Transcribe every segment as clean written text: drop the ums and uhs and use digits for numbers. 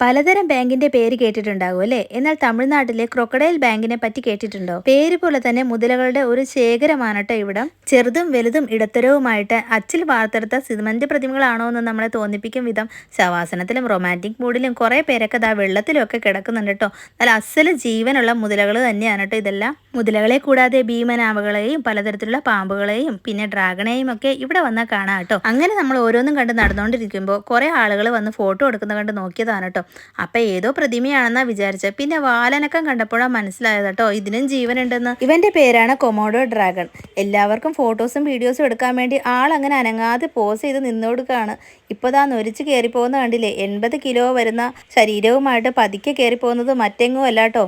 പലതരം ബാങ്കിന്റെ പേര് കേട്ടിട്ടുണ്ടാകും അല്ലേ? എന്നാൽ തമിഴ്നാട്ടിലെ ക്രൊക്കഡൈൽ ബാങ്കിനെ പറ്റി കേട്ടിട്ടുണ്ടോ? പേര് പോലെ തന്നെ മുതലകളുടെ ഒരു ശേഖരമാണ് കേട്ടോ ഇവിടം. ചെറുതും വലുതും ഇടത്തരവുമായിട്ട് അച്ചിൽ വാർത്തെടുത്ത സിമന്റ് പ്രതിമകളാണോ എന്ന് നമ്മളെ തോന്നിപ്പിക്കും വിധം ശവാസനത്തിലും റൊമാൻറ്റിക് മൂഡിലും കുറെ പേരൊക്കെ ദാ വെള്ളത്തിലും ഒക്കെ കിടക്കുന്നുണ്ട് കേട്ടോ. നല്ല അസല് ജീവനുള്ള മുതലകൾ തന്നെയാണ് കേട്ടോ ഇതെല്ലാം. മുതലകളെ കൂടാതെ ഭീമനാവകളെയും പലതരത്തിലുള്ള പാമ്പുകളെയും പിന്നെ ഡ്രാഗണേയും ഒക്കെ ഇവിടെ വന്നാൽ കാണാം കേട്ടോ. അങ്ങനെ നമ്മൾ ഓരോന്നും കണ്ട് നടന്നുകൊണ്ടിരിക്കുമ്പോൾ കുറെ ആളുകൾ വന്ന് ഫോട്ടോ എടുക്കുന്ന കണ്ട് നോക്കിയതാണ് കേട്ടോ. അപ്പൊ ഏതോ പ്രതിമയാണെന്നാ വിചാരിച്ചത്. പിന്നെ വാലനക്കം കണ്ടപ്പോഴാണ് മനസ്സിലായത് കേട്ടോ ഇതിനും ജീവനുണ്ടെന്ന്. ഇവന്റെ പേരാണ് കൊമോഡോ ഡ്രാഗൺ. എല്ലാവർക്കും ഫോട്ടോസും വീഡിയോസും എടുക്കാൻ വേണ്ടി ആളങ്ങനെ അനങ്ങാതെ പോസ് ചെയ്ത് നിന്നോടുകയാണ്. ഇപ്പൊ ദാ നൊരിച്ച് കയറിപ്പോകുന്ന കണ്ടില്ലേ? 80 കിലോ വരുന്ന ശരീരവുമായിട്ട് പതുക്കെ കയറിപ്പോകുന്നത് മറ്റെങ്ങും അല്ല കേട്ടോ,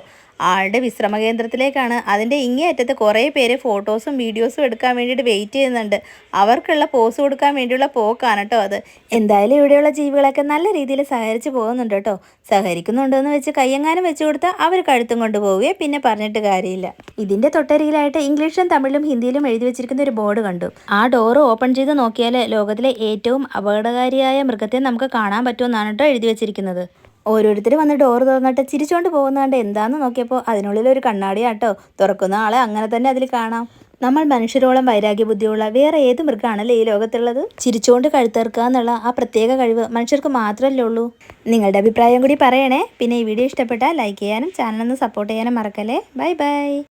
ആളുടെ വിശ്രമ കേന്ദ്രത്തിലേക്കാണ്. അതിൻ്റെ ഇങ്ങേയറ്റത്ത് കുറേ പേര് ഫോട്ടോസും വീഡിയോസും എടുക്കാൻ വേണ്ടിയിട്ട് വെയിറ്റ് ചെയ്യുന്നുണ്ട്. അവർക്കുള്ള പോസ് കൊടുക്കാൻ വേണ്ടിയുള്ള പോക്കാണ് കേട്ടോ അത്. എന്തായാലും ഇവിടെയുള്ള ജീവികളൊക്കെ നല്ല രീതിയിൽ സഹകരിച്ച് പോകുന്നുണ്ട് കേട്ടോ. സഹകരിക്കുന്നുണ്ടെന്ന് വെച്ച് കയ്യെങ്ങാനും വെച്ച് കൊടുത്താൽ അവർ കഴുത്തും കൊണ്ടുപോവുകയെ പിന്നെ പറഞ്ഞിട്ട് കാര്യമില്ല. ഇതിൻ്റെ തൊട്ടരികിലായിട്ട് ഇംഗ്ലീഷിലും തമിഴിലും ഹിന്ദിയിലും എഴുതി വെച്ചിരിക്കുന്ന ഒരു ബോർഡ് കണ്ടു. ആ ഡോറ് ഓപ്പൺ ചെയ്ത് നോക്കിയാൽ ലോകത്തിലെ ഏറ്റവും അപകടകാരിയായ മൃഗത്തെ നമുക്ക് കാണാൻ പറ്റുമെന്നാണ് കേട്ടോ എഴുതി വെച്ചിരിക്കുന്നത്. ഓരോരുത്തർ വന്ന് ഡോർ തുറന്നിട്ട് ചിരിച്ചോണ്ട് പോകുന്നതുകൊണ്ട് എന്താണെന്ന് നോക്കിയപ്പോൾ അതിനുള്ളിലൊരു കണ്ണാടിയാട്ടോ. തുറക്കുന്ന ആളെ അങ്ങനെ തന്നെ അതിൽ കാണാം. നമ്മൾ മനുഷ്യരോളം വൈരാഗ്യബുദ്ധിയുള്ള വേറെ ഏത് മൃഗമാണല്ലേ ഈ ലോകത്തുള്ളത്? ചിരിച്ചുകൊണ്ട് കഴുത്തേർക്കുക എന്നുള്ള ആ പ്രത്യേക കഴിവ് മനുഷ്യർക്ക് മാത്രമല്ലേ ഉള്ളൂ. നിങ്ങളുടെ അഭിപ്രായം കൂടി പറയണേ. പിന്നെ ഈ വീഡിയോ ഇഷ്ടപ്പെട്ടാൽ ലൈക്ക് ചെയ്യാനും ചാനലൊന്ന് സപ്പോർട്ട് ചെയ്യാനും മറക്കല്ലേ. Bye bye.